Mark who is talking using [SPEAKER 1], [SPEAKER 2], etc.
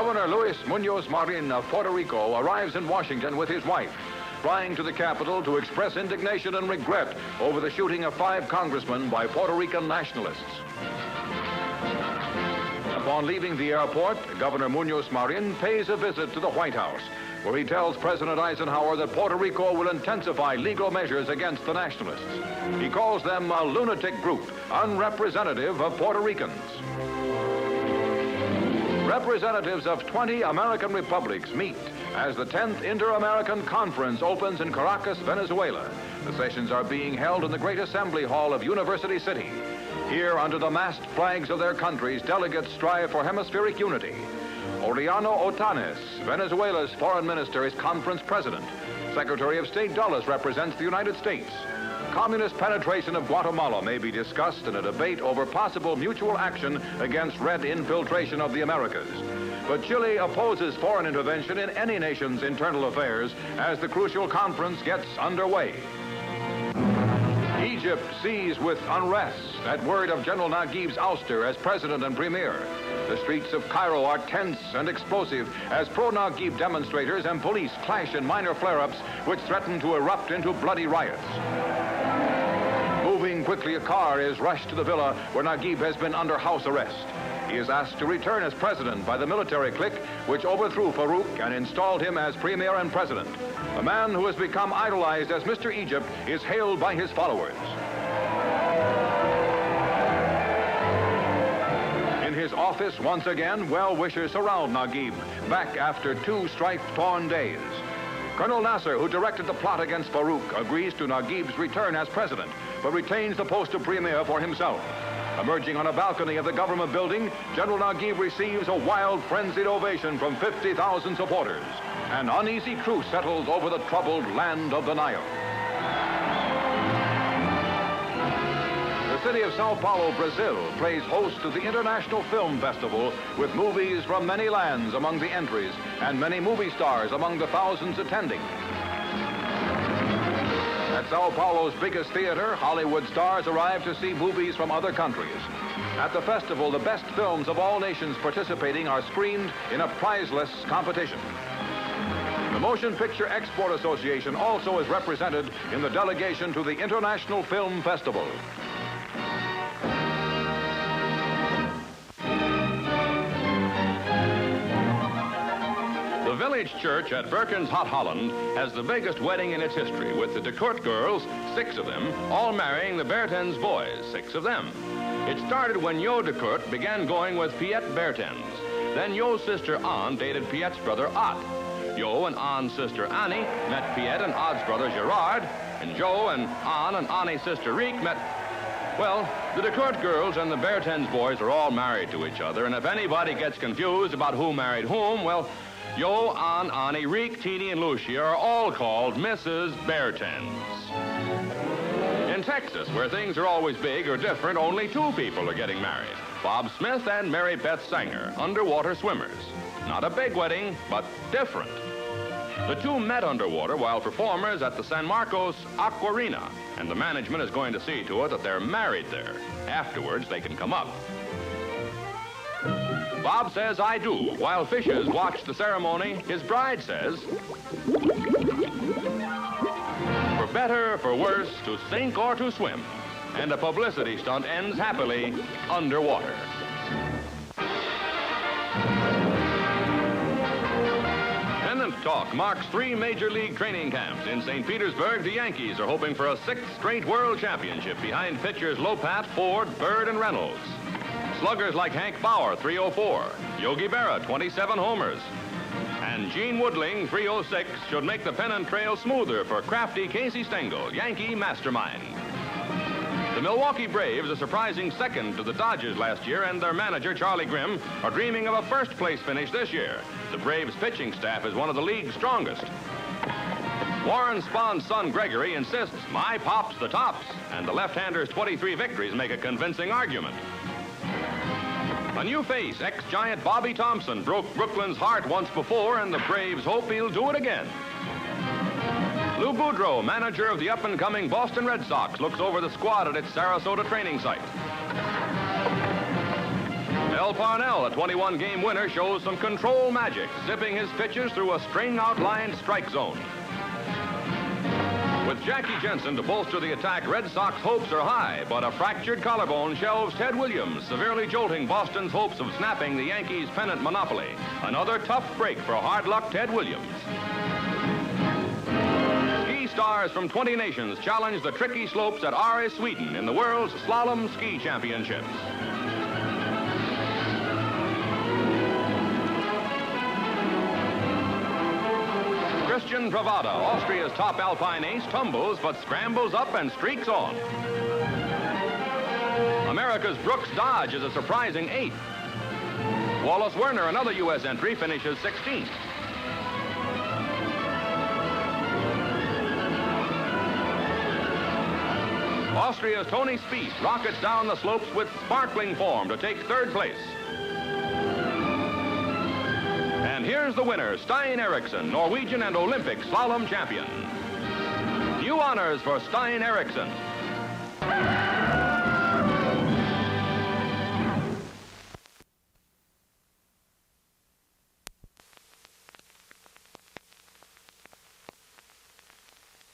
[SPEAKER 1] Governor Luis Munoz Marin of Puerto Rico arrives in Washington with his wife, flying to the capital to express indignation and regret over the shooting of 5 congressmen by Puerto Rican nationalists. Upon leaving the airport, Governor Munoz Marin pays a visit to the White House, where he tells President Eisenhower that Puerto Rico will intensify legal measures against the nationalists. He calls them a lunatic group, unrepresentative of Puerto Ricans. Representatives of 20 American republics meet as the 10th Inter-American Conference opens in Caracas, Venezuela. The sessions are being held in the Great Assembly Hall of University City. Here, under the massed flags of their countries, delegates strive for hemispheric unity. Oriano Otanes, Venezuela's foreign minister, is conference president. Secretary of State Dulles represents the United States. Communist penetration of Guatemala may be discussed in a debate over possible mutual action against red infiltration of the Americas. But Chile opposes foreign intervention in any nation's internal affairs as the crucial conference gets underway. Egypt seized with unrest at word of General Nagib's ouster as president and premier. The streets of Cairo are tense and explosive as pro-Nagib demonstrators and police clash in minor flare-ups which threaten to erupt into bloody riots. Moving quickly, a car is rushed to the villa where Nagib has been under house arrest. He is asked to return as president by the military clique which overthrew Farouk and installed him as premier and president. The man who has become idolized as Mr. Egypt is hailed by his followers. In his office, once again, well-wishers surround Nagib, back after 2 strife-torn days. Colonel Nasser, who directed the plot against Farouk, agrees to Nagib's return as president, but retains the post of premier for himself. Emerging on a balcony of the government building, General Nagib receives a wild, frenzied ovation from 50,000 supporters. An uneasy truce settles over the troubled land of the Nile. The city of Sao Paulo, Brazil, plays host to the International Film Festival with movies from many lands among the entries and many movie stars among the thousands attending. At Sao Paulo's biggest theater, Hollywood stars arrive to see movies from other countries. At the festival, the best films of all nations participating are screened in a prizeless competition. The Motion Picture Export Association also is represented in the delegation to the International Film Festival.
[SPEAKER 2] The village church at Berken's Hot Holland has the biggest wedding in its history, with the de Kort girls, 6 of them, all marrying the Bertens boys, 6 of them. It started when Jo de Kort began going with Piet Bertens. Then Jo's sister Anne dated Piet's brother Ott. Jo and Anne's sister Annie met Piet and Ott's brother Gerard, and Jo and Anne and Annie's sister Riek met... Well, the de Kort girls and the Bertens boys are all married to each other, and if anybody gets confused about who married whom, well, Jo, Anne, Annie, Riek, Teenie, and Lucia are all called Mrs. Bertens. In Texas, where things are always big or different, only 2 people are getting married. Bob Smith and Mary Beth Sanger, underwater swimmers. Not a big wedding, but different. The 2 met underwater while performers at the San Marcos Aquarina, and the management is going to see to it that they're married there. Afterwards, they can come up. Bob says, "I do." While fishes watch the ceremony, his bride says, "For better, for worse, to sink or to swim." And a publicity stunt ends happily underwater. Pennant Talk marks 3 major league training camps. In St. Petersburg, the Yankees are hoping for a 6th straight world championship behind pitchers Lopat, Ford, Bird, and Reynolds. Sluggers like Hank Bauer, 304, Yogi Berra, 27 homers, and Gene Woodling, 306, should make the pennant trail smoother for crafty Casey Stengel, Yankee mastermind. The Milwaukee Braves, a surprising 2nd to the Dodgers last year, and their manager, Charlie Grimm, are dreaming of a 1st-place finish this year. The Braves' pitching staff is one of the league's strongest. Warren Spahn's son, Gregory, insists, "My pop's the tops," and the left-hander's 23 victories make a convincing argument. A new face, ex-giant Bobby Thompson, broke Brooklyn's heart once before, and the Braves hope he'll do it again. Lou Boudreau, manager of the up-and-coming Boston Red Sox, looks over the squad at its Sarasota training site. Mel Parnell, a 21-game winner, shows some control magic, zipping his pitches through a string-outlined strike zone. With Jackie Jensen to bolster the attack, Red Sox hopes are high, but a fractured collarbone shelves Ted Williams, severely jolting Boston's hopes of snapping the Yankees' pennant monopoly. Another tough break for hard luck Ted Williams. Ski stars from 20 nations challenge the tricky slopes at Åre, Sweden in the World's Slalom Ski Championships. Christian Pravada, Austria's top alpine ace, tumbles but scrambles up and streaks on. America's Brooks Dodge is a surprising 8th. Wallace Werner, another U.S. entry, finishes 16th. Austria's Tony Spieth rockets down the slopes with sparkling form to take 3rd place. And here's the winner, Stein Eriksen, Norwegian and Olympic slalom champion. New honors for Stein Eriksen.